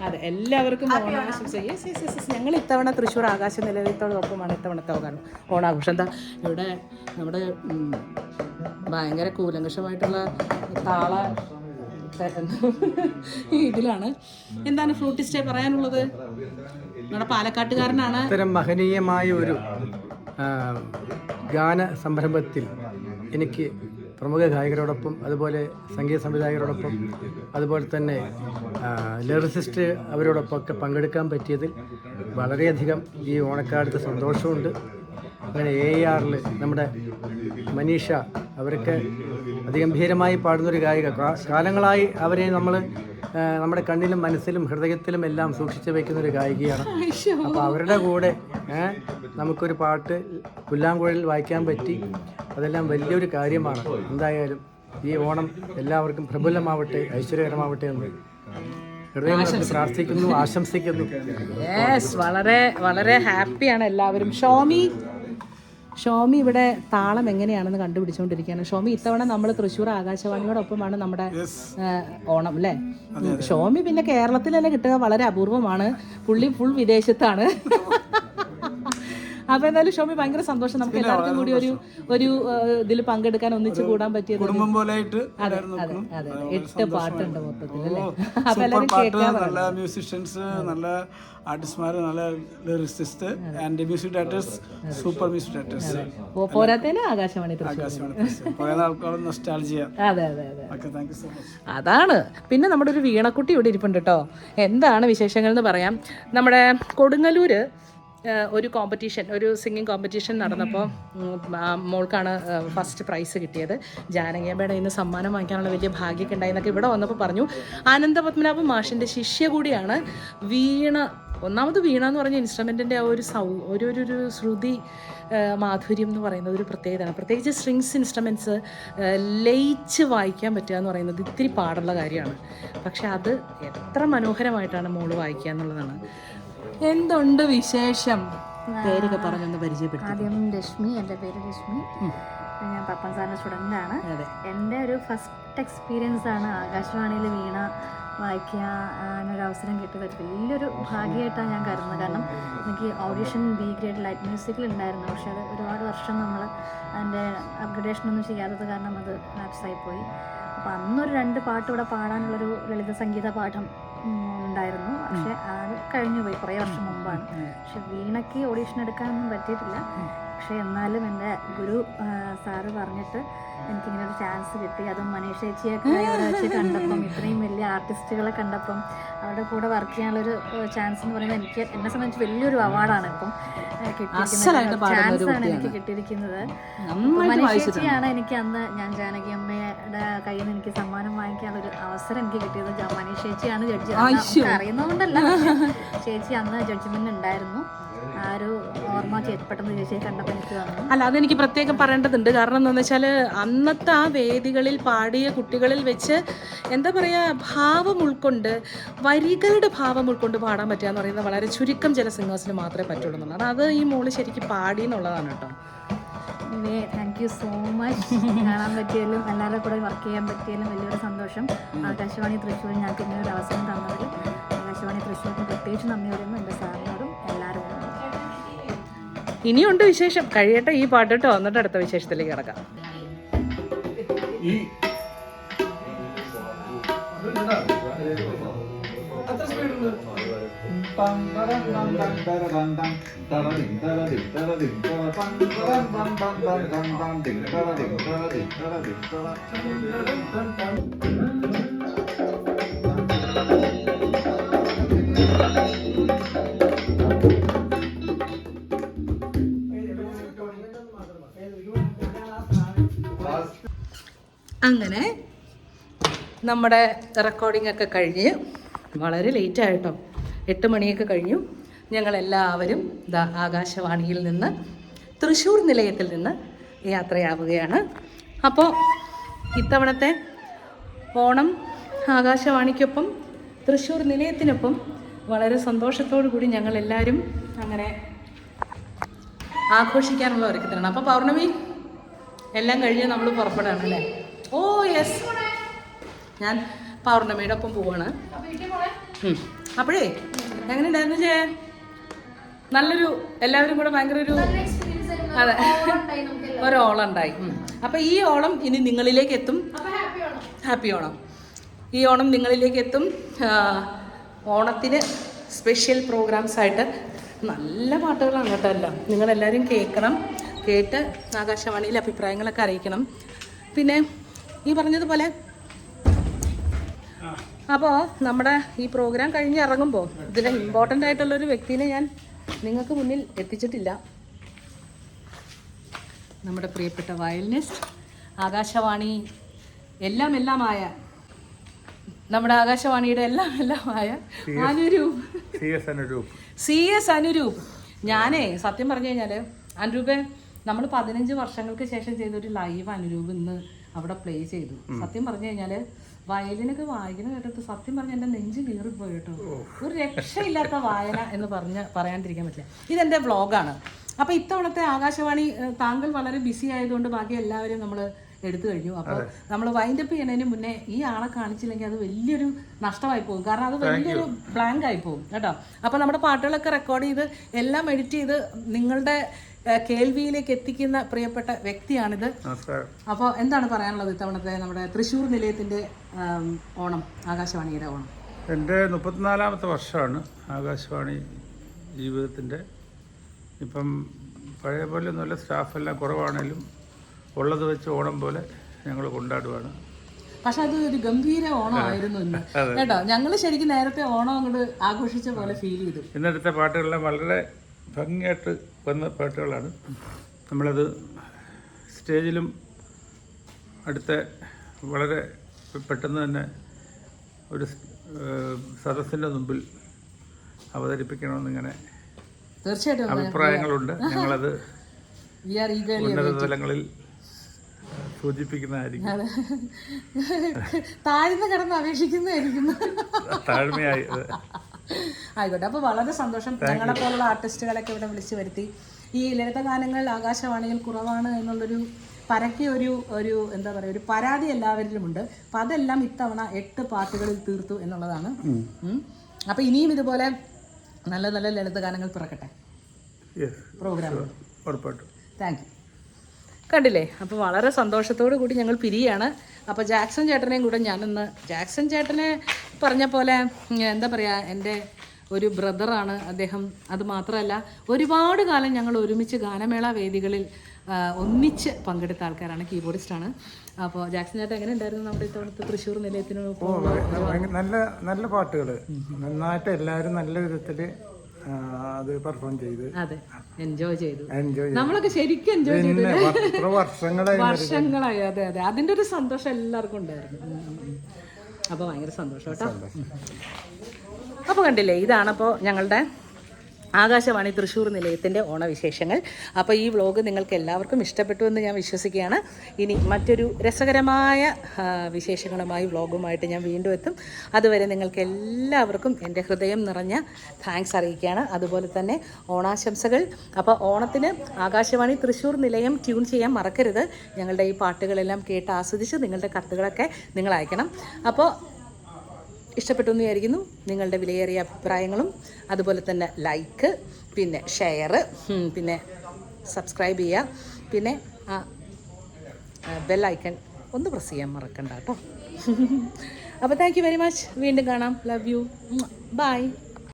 അതെ, എല്ലാവർക്കും ഓണാശംസ. യെസ്. ഞങ്ങൾ ഇത്തവണ തൃശ്ശൂർ ആകാശ നിലയത്തോടൊപ്പമാണ് ഇത്തവണത്തെ ഓണാഘോഷം. എന്താ ഇവിടെ നമ്മുടെ ഭയങ്കര കൂലങ്കഷമായിട്ടുള്ള താള ഇതിലാണ്. എന്താണ് ഫ്ലൂട്ടിസ്റ്റേ പറയാനുള്ളത്? നമ്മുടെ പാലക്കാട്ടുകാരനാണ്. ഇത്തരം മഹനീയമായ ഒരു ഗാന സംരംഭത്തിൽ എനിക്ക് പ്രമുഖ ഗായകരോടൊപ്പം, അതുപോലെ സംഗീത സംവിധായകരോടൊപ്പം, അതുപോലെ തന്നെ ലിറിസിസ്റ്റ് അവരോടൊപ്പം ഒക്കെ പങ്കെടുക്കാൻ പറ്റിയതിൽ വളരെയധികം ഈ ഓണക്കാലത്ത് സന്തോഷമുണ്ട്. അങ്ങനെ AARൽ നമ്മുടെ മനീഷ, അവരൊക്കെ അതിഗംഭീരമായി പാടുന്നൊരു ഗായിക. കാലങ്ങളായി അവരെ നമ്മൾ നമ്മുടെ കണ്ണിലും മനസ്സിലും ഹൃദയത്തിലും എല്ലാം സൂക്ഷിച്ചു വയ്ക്കുന്ന ഒരു ഗായികയാണ്. അപ്പോൾ അവരുടെ കൂടെ നമുക്കൊരു പാട്ട് പുല്ലാങ്കുഴലിൽ വായിക്കാൻ പറ്റി. അതെല്ലാം വലിയൊരു കാര്യമാണ്. എന്തായാലും ഈ ഓണം എല്ലാവർക്കും പ്രഫുല്ലമാവട്ടെ, ഐശ്വര്യകരമാവട്ടെ എന്ന് ഹൃദയം കൊണ്ട് പ്രാർത്ഥിക്കുന്നു, ആശംസിക്കുന്നു. യെസ്, വളരെ വളരെ ഹാപ്പിയാണ് എല്ലാവരും. ഷോമി ഇവിടെ താളം എങ്ങനെയാണെന്ന് കണ്ടുപിടിച്ചുകൊണ്ടിരിക്കുകയാണ്. ഷോമി, ഇത്തവണ നമ്മൾ തൃശ്ശൂർ ആകാശവാണിയോടൊപ്പമാണ് നമ്മുടെ ഓണം അല്ലേ? ഷോമി പിന്നെ കേരളത്തിൽ തന്നെ കിട്ടുക വളരെ അപൂർവമാണ്. പുള്ളി ഫുൾ വിദേശത്താണ്. അപ്പൊ എന്തായാലും ഷോമി ഭയങ്കര സന്തോഷം. നമുക്ക് എല്ലാവർക്കും കൂടി ഒരു ഇതിൽ പങ്കെടുക്കാൻ ഒന്നിച്ച് കൂടാൻ പറ്റിയത്. അതെ അതെ അതെ, 8 പാട്ടുണ്ട് മൊത്തത്തിൽ അല്ലേ? അപ്പൊ എല്ലാവരും കേൾക്കാൻ നല്ല മ്യൂസിഷ്യൻസ്, നല്ല ആർട്ടിസ്റ്റ്മാർ, നല്ല lyricist and music directors, super music directors. പോരാത്തേനെ ആകാശവാണി തൃശ്ശൂർ. അതെ അതെ അതെ, അതാണ്. പിന്നെ നമ്മുടെ ഒരു വീണക്കുട്ടി ഇവിടെ ഇരിപ്പുണ്ട് കേട്ടോ. എന്താണ് വിശേഷങ്ങൾ എന്ന് പറയാം. നമ്മുടെ കൊടുങ്ങല്ലൂര് ഒരു കോമ്പറ്റീഷൻ, ഒരു സിംഗിങ് കോമ്പറ്റീഷൻ നടന്നപ്പോൾ മോൾക്കാണ് ഫസ്റ്റ് പ്രൈസ് കിട്ടിയത്. ജാനകിയമ്മയുടെ ഇന്ന് സമ്മാനം വാങ്ങിക്കാനുള്ള വലിയ ഭാഗ്യമൊക്കെ ഉണ്ടായെന്നൊക്കെ ഇവിടെ വന്നപ്പോൾ പറഞ്ഞു. അനന്തപത്മനാഭ മാഷിൻ്റെ ശിഷ്യ കൂടിയാണ് വീണ. ഒന്നാമത് വീണ എന്ന് പറഞ്ഞ ഇൻസ്ട്രുമെൻറ്റിൻ്റെ ആ ഒരു ശ്രുതി മാധുര്യം എന്ന് പറയുന്നത് ഒരു പ്രത്യേകതയാണ്. പ്രത്യേകിച്ച് സ്ട്രിങ്സ് ഇൻസ്ട്രുമെൻറ്റ്സ് ലയിച്ച് വായിക്കാൻ പറ്റുക എന്ന് പറയുന്നത് ഇത്തിരി പാടുള്ള കാര്യമാണ്. പക്ഷെ അത് എത്ര മനോഹരമായിട്ടാണ് മോള് വായിക്കുക എന്നുള്ളതാണ്. എന്തുണ്ട് വിശേഷം? പേരൊക്കെ പറഞ്ഞൊന്ന് പരിചയപ്പെടുത്തി. ആദ്യം രശ്മി, എൻ്റെ പേര് രശ്മി. ഞാൻ പപ്പൻ സാറിൻ്റെ സ്റ്റുഡൻ്റാണ്. എൻ്റെ ഒരു ഫസ്റ്റ് എക്സ്പീരിയൻസ് ആണ് ആകാശവാണിയിൽ വീണ വായിക്കാനൊരു അവസരം കിട്ടിയത്. വലിയൊരു ഭാഗ്യമായിട്ടാണ് ഞാൻ കരുതുന്നത്. കാരണം എനിക്ക് ഓഡിഷൻ ബി ഗ്രേഡ് ലൈറ്റ് മ്യൂസിക്കിൽ ഉണ്ടായിരുന്നു. പക്ഷേ അത് ഒരുപാട് വർഷം നമ്മൾ അതിൻ്റെ അപ്ഗ്രഡേഷനൊന്നും ചെയ്യാത്തത് കാരണം അത് ലാപ്സായിപ്പോയി. അപ്പോൾ അന്നൊരു 2 പാട്ട് ഇവിടെ പാടാനുള്ളൊരു ലളിത സംഗീത പാഠം ഉണ്ടായിരുന്നു. പക്ഷെ അത് കഴിഞ്ഞു പോയി, കുറേ വർഷം മുമ്പാണ്. പക്ഷെ വീണയ്ക്ക് ഓഡീഷൻ എടുക്കാനൊന്നും പറ്റിയിട്ടില്ല. പക്ഷെ എന്നാലും എൻ്റെ ഗുരു സാറ് പറഞ്ഞിട്ട് എനിക്കിങ്ങനെ ഒരു ചാൻസ് കിട്ടി. അതും മനീഷ് ചേച്ചിയൊക്കെ ഇവിടെ വെച്ച് കണ്ടപ്പം, ഇത്രയും വലിയ ആർട്ടിസ്റ്റുകളെ കണ്ടപ്പം അവരുടെ കൂടെ വർക്ക് ചെയ്യാനുള്ളൊരു ചാൻസ് എന്ന് പറയുന്നത് എന്നെ സംബന്ധിച്ച് വലിയൊരു അവാർഡാണ് ഇപ്പം ചാൻസാണ് എനിക്ക് കിട്ടിയിരിക്കുന്നത്. മനീഷ് ചേച്ചിയാണ് എനിക്ക് അന്ന് ഞാൻ ജാനകി അമ്മയുടെ കയ്യിൽ നിന്ന് എനിക്ക് സമ്മാനം വാങ്ങിക്കാനുള്ളൊരു അവസരം എനിക്ക് കിട്ടിയത്. മനീഷ് ചേച്ചിയാണ് ജഡ്ജി. അറിയുന്നതുകൊണ്ടല്ല, ചേച്ചി അന്ന് ജഡ്ജ്മെന്റ് ഉണ്ടായിരുന്നു. ആ ഒരു ഓർമ്മ പെട്ടെന്ന് ചേച്ചിയെ കണ്ടപ്പോൾ എനിക്ക് വന്നു. അല്ല, അതെനിക്ക് പ്രത്യേകം പറയേണ്ടതുണ്ട്. കാരണം എന്താണെന്ന് വെച്ചാൽ അന്നത്തെ ആ വേദികളിൽ പാടിയ കുട്ടികളിൽ വെച്ച് എന്താ പറയുക, ഭാവം ഉൾക്കൊണ്ട്, വരികളുടെ ഭാവം ഉൾക്കൊണ്ട് പാടാൻ പറ്റുക എന്ന് പറയുന്നത് വളരെ ചുരുക്കം ചില സിംഗേഴ്സിന് മാത്രമേ പറ്റുള്ളൂ എന്നുള്ളതാണ്. അത് ഈ മോള് ശരിക്കും പാടി എന്നുള്ളതാണ് കേട്ടോ. Thank you so much. കാണാൻ പറ്റിയാലും എല്ലാവരുടെ കൂടെ വർക്ക് ചെയ്യാൻ പറ്റിയാലും വലിയൊരു സന്തോഷം. ആകാശവാണി തൃശ്ശൂർ ഞങ്ങൾക്ക് ഇങ്ങനെ ഒരു അവസരം തന്നതിൽ ആകാശവാണി തൃശ്ശൂരിന് പ്രത്യേകിച്ച് നന്ദി പറയുന്നു. എൻ്റെ സാറിനോടും എല്ലാവരും. ഇനിയുണ്ട് വിശേഷം, കഴിയട്ടെ ഈ പാട്ട് കേട്ടോ, എന്നിട്ട് അടുത്ത വിശേഷത്തിലേക്ക് കിടക്കാം. അങ്ങനെ നമ്മുടെ റെക്കോർഡിംഗ് ഒക്കെ കഴിഞ്ഞ് വളരെ ലേറ്റായിട്ടോ, 8 മണിയൊക്കെ കഴിഞ്ഞു. ഞങ്ങളെല്ലാവരും ആകാശവാണിയിൽ നിന്ന് തൃശ്ശൂർ നിലയത്തിൽ നിന്ന് യാത്രയാവുകയാണ്. അപ്പോൾ ഇത്തവണത്തെ ഓണം ആകാശവാണിക്കൊപ്പം തൃശ്ശൂർ നിലയത്തിനൊപ്പം വളരെ സന്തോഷത്തോടു കൂടി ഞങ്ങളെല്ലാവരും അങ്ങനെ ആഘോഷിക്കാനുള്ള ഒരുക്കത്തിലാണ്. അപ്പോൾ പൗർണമി എല്ലാം കഴിഞ്ഞ് നമ്മൾ പുറപ്പെടാണ് അല്ലേ? ഓ യെസ്, ഞാൻ പൗർണമിയുടെ ഒപ്പം പോവാണ്. അപ്പോഴേ എങ്ങനെ ഉണ്ടായിരുന്നു ചേ? നല്ലൊരു, എല്ലാവരും കൂടെ ഭയങ്കര ഒരു, അതെ, ഒരു ഓളം ഉണ്ടായി. അപ്പം ഈ ഓണം ഇനി നിങ്ങളിലേക്ക് എത്തും. ഹാപ്പി ഓണം. ഈ ഓണം നിങ്ങളിലേക്ക് എത്തും. ഓണത്തിന് സ്പെഷ്യൽ പ്രോഗ്രാംസ് ആയിട്ട് നല്ല പാട്ടുകളാണ് കേട്ടോ എല്ലാം. നിങ്ങളെല്ലാവരും കേൾക്കണം, കേട്ട് ആകാശവാണിയിലെ അഭിപ്രായങ്ങളൊക്കെ അറിയിക്കണം. പിന്നെ ഈ പറഞ്ഞതുപോലെ അപ്പോൾ നമ്മുടെ ഈ പ്രോഗ്രാം കഴിഞ്ഞ് ഇറങ്ങുമ്പോൾ ഇതിൽ ഇമ്പോർട്ടൻ്റ് ആയിട്ടുള്ളൊരു വ്യക്തിനെ ഞാൻ നിങ്ങൾക്ക് മുന്നിൽ എത്തിച്ചിട്ടില്ല. നമ്മുടെ പ്രിയപ്പെട്ട വയലിനിസ്റ്റ്, ആകാശവാണി എല്ലാമായ നമ്മുടെ ആകാശവാണിയുടെ എല്ലാമായ CS അനുരൂപ്. ഞാനേ സത്യം പറഞ്ഞു കഴിഞ്ഞാൽ അനുരൂപേ, നമ്മൾ 15 വർഷങ്ങൾക്ക് ശേഷം ചെയ്തൊരു ലൈവ് അനുരൂപ് ഇന്ന് അവിടെ പ്ലേ ചെയ്തു. സത്യം പറഞ്ഞു കഴിഞ്ഞാൽ വയലിനൊക്കെ വായിക്കുന്ന കേട്ടിട്ട് സത്യം പറഞ്ഞാൽ എൻ്റെ നെഞ്ച് കീറിപ്പോയി കേട്ടോ. ഒരു രക്ഷയില്ലാത്ത വായന എന്ന് പറയാണ്ടിരിക്കാൻ പറ്റില്ല. ഇതെൻ്റെ വ്ളോഗാണ്. അപ്പോൾ ഇത്തവണത്തെ ആകാശവാണി താങ്കൾ വളരെ ബിസി ആയതുകൊണ്ട് ബാക്കി എല്ലാവരും നമ്മൾ എടുത്തു കഴിഞ്ഞു. അപ്പോൾ നമ്മൾ വൈൻഡപ്പ് ചെയ്യുന്നതിന് മുന്നേ ഈ ആളെ കാണിച്ചില്ലെങ്കിൽ അത് വലിയൊരു നഷ്ടമായി പോകും. കാരണം അത് വലിയൊരു ബ്ലാങ്ക് ആയി പോകും കേട്ടോ. അപ്പോൾ നമ്മുടെ പാട്ടുകളൊക്കെ റെക്കോർഡ് ചെയ്ത് എല്ലാം എഡിറ്റ് ചെയ്ത് നിങ്ങളുടെ കേൾവിയിലേക്ക് എത്തിക്കുന്ന പ്രിയപ്പെട്ട വ്യക്തിയാണിത്. അപ്പോൾ എന്താണ് പറയാനുള്ളത് ഇത്തവണത്തെ നമ്മുടെ തൃശ്ശൂർ നിലയത്തിൻ്റെ ഓണം, ആകാശവാണിയുടെ ഓണം? എൻ്റെ 34ാമത്തെ വർഷമാണ് ആകാശവാണി ജീവിതത്തിൻ്റെ. ഇപ്പം പഴയ പോലെ നല്ല സ്റ്റാഫെല്ലാം കുറവാണെങ്കിലും ഉള്ളത് വെച്ച് ഓണം പോലെ ഞങ്ങൾ കൊണ്ടാടുവാണ്. പക്ഷെ അത് ഒരു ഗംഭീര ഓണമായിരുന്നു ഇന്ന് കേട്ടോ. ഞങ്ങൾ ശരിക്കും നേരത്തെ ഓണം അങ്ങോട്ട് ആഘോഷിച്ച പോലെ ഫീൽ ചെയ്തു. ഇന്നത്തെ പാട്ടുകളെല്ലാം വളരെ ഭംഗിയായിട്ട് വന്ന പാട്ടുകളാണ്. നമ്മളത് സ്റ്റേജിലും അടുത്ത വളരെ പെട്ടെന്ന് തന്നെ ഒരു സദസ്സിൻ്റെ മുമ്പിൽ അവതരിപ്പിക്കണമെന്നിങ്ങനെ തീർച്ചയായിട്ടും അഭിപ്രായങ്ങളുണ്ട്. ഞങ്ങളത് ഉന്നത തലങ്ങളിൽ സൂചിപ്പിക്കുന്നതായിരിക്കും. താഴ്ന്ന കിടന്ന് അപേക്ഷിക്കുന്നതായിരിക്കും. താഴ്മയായി ആയിക്കോട്ടെ. അപ്പോൾ വളരെ സന്തോഷം. ഞങ്ങളെ പോലുള്ള ആർട്ടിസ്റ്റുകളൊക്കെ ഇവിടെ വിളിച്ചു വരുത്തി. ഈ ലളിതഗാനങ്ങൾ ആകാശവാണിയിൽ കുറവാണ് എന്നുള്ളൊരു പരക്കെ ഒരു എന്താ പറയുക, ഒരു പരാതി എല്ലാവരിലുമുണ്ട്. അപ്പം അതെല്ലാം ഇത്തവണ 8 പാട്ടുകളിൽ തീർത്തു എന്നുള്ളതാണ്. അപ്പോൾ ഇനിയും ഇതുപോലെ നല്ല നല്ല ലളിതഗാനങ്ങൾ പിറക്കട്ടെ പ്രോഗ്രാം. ഉറപ്പായിട്ടും. Thank you. കണ്ടില്ലേ? അപ്പോൾ വളരെ സന്തോഷത്തോടു കൂടി ഞങ്ങൾ പിരിയാണ്. അപ്പോൾ ജാക്സൺ ചേട്ടനെയും കൂടെ ഞാനിന്ന്, ജാക്സൺ ചേട്ടനെ പറഞ്ഞ പോലെ എന്താ പറയുക, എൻ്റെ ഒരു ബ്രദറാണ് അദ്ദേഹം. അതുമാത്രമല്ല ഒരുപാട് കാലം ഞങ്ങൾ ഒരുമിച്ച് ഗാനമേള വേദികളിൽ ഒന്നിച്ച് പങ്കെടുത്ത ആൾക്കാരാണ്, കീബോർഡിസ്റ്റാണ്. അപ്പോൾ ജാക്സൺ ചേട്ടൻ എങ്ങനെ ഉണ്ടായിരുന്നു നമ്മുടെ ഇത്തവണത്തെ തൃശ്ശൂർ നിലയത്തിന്? നല്ല നല്ല പാട്ടുകൾ നന്നായിട്ട് എല്ലാവരും നല്ല വിധത്തിൽ അത് പെർഫോം ചെയ്ത് അതെ എൻജോയ് ചെയ്തു. നമ്മളൊക്കെ ശരിക്കും എൻജോയ് ചെയ്തു വർഷങ്ങളായി. അതെ അതെ, അതിൻ്റെ ഒരു സന്തോഷം എല്ലാവർക്കും ഉണ്ടായിരുന്നു. അപ്പോൾ ഭയങ്കര സന്തോഷം കേട്ടോ. അപ്പോൾ കണ്ടില്ലേ, ഇതാണപ്പോൾ ഞങ്ങളുടെ ആകാശവാണി തൃശ്ശൂർ നിലയത്തിൻ്റെ ഓണവിശേഷങ്ങൾ. അപ്പോൾ ഈ വ്ലോഗ് നിങ്ങൾക്ക് എല്ലാവർക്കും ഇഷ്ടപ്പെട്ടു എന്ന് ഞാൻ വിശ്വസിക്കുകയാണ്. ഇനി മറ്റൊരു രസകരമായ വിശേഷങ്ങളുമായി വ്ലോഗുമായിട്ട് ഞാൻ വീണ്ടും എത്തും. അതുവരെ നിങ്ങൾക്ക് എല്ലാവർക്കും എൻ്റെ ഹൃദയം നിറഞ്ഞ താങ്ക്സ് അറിയിക്കുകയാണ്. അതുപോലെ തന്നെ ഓണാശംസകൾ. അപ്പോൾ ഓണത്തിന് ആകാശവാണി തൃശ്ശൂർ നിലയം ട്യൂൺ ചെയ്യാൻ മറക്കരുത്. ഞങ്ങളുടെ ഈ പാട്ടുകളെല്ലാം കേട്ട് ആസ്വദിച്ച് നിങ്ങളുടെ കത്തുകളൊക്കെ നിങ്ങൾ അയക്കണം. അപ്പോൾ ഇഷ്ടപ്പെട്ടു എന്ന് വിചാരിക്കുന്നു. നിങ്ങളുടെ വിലയേറിയ അഭിപ്രായങ്ങളും അതുപോലെ തന്നെ ലൈക്ക്, പിന്നെ ഷെയർ, പിന്നെ സബ്സ്ക്രൈബ് ചെയ്യുക, പിന്നെ ബെൽ ഐക്കൺ ഒന്ന് പ്രസ് ചെയ്യാൻ മറക്കണ്ട കേട്ടോ. അപ്പോൾ താങ്ക് യു വെരി മച്ച്. വീണ്ടും കാണാം. Love you. ബൈ.